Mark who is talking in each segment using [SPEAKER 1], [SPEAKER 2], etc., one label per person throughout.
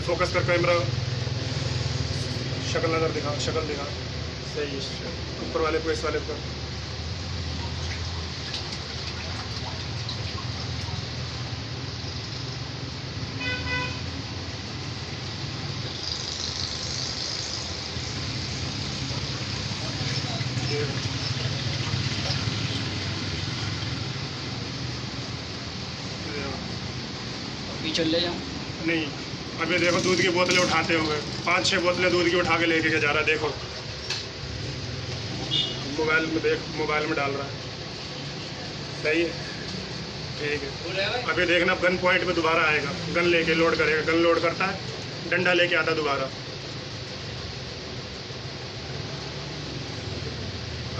[SPEAKER 1] Focus कर camera, शक्ल नज़र दिखा, शक्ल दिखा। सही है, ऊपर वाले को, इस वाले को।
[SPEAKER 2] अभी चल ले जाऊँ?
[SPEAKER 1] नहीं, अभी देखो दूध की बोतलें उठाते हुए 5-6 बोतलें दूध की उठा के लेके के जा रहा है। देखो मोबाइल में, देख मोबाइल में डाल रहा है। सही है, ठीक है। अभी देखना गन पॉइंट में दोबारा आएगा, गन लेके लोड करेगा। गन लोड करता है, डंडा लेके आता दोबारा।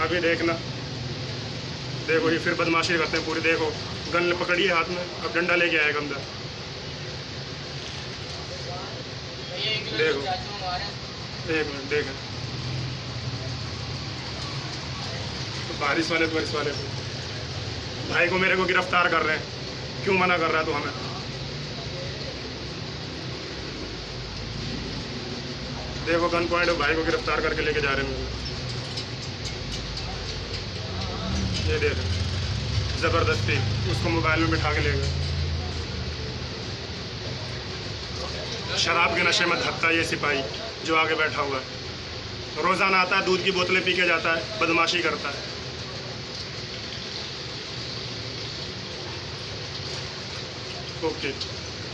[SPEAKER 1] अभी देखना, देखो ये फिर बदमाशी करते हैं पूरी। देखो गन पकड़ी है हाथ में, अब डंडा लेके आएगा अंदर। देखो एक मिनट, देख बारिश वाले को, भाई को मेरे को गिरफ्तार कर रहे हैं। क्यों मना कर रहा है तो हमें? देखो गन पॉइंट, भाई को गिरफ्तार करके लेके जा रहे हैं मुझे। ये देख, ज़बरदस्ती उसको मोबाइल में बिठा के ले गए। शराब के नशे में धकता ये सिपाही जो आगे बैठा हुआ है। रोज़ाना आता है, दूध की बोतलें पी के जाता है, बदमाशी करता है। ओके।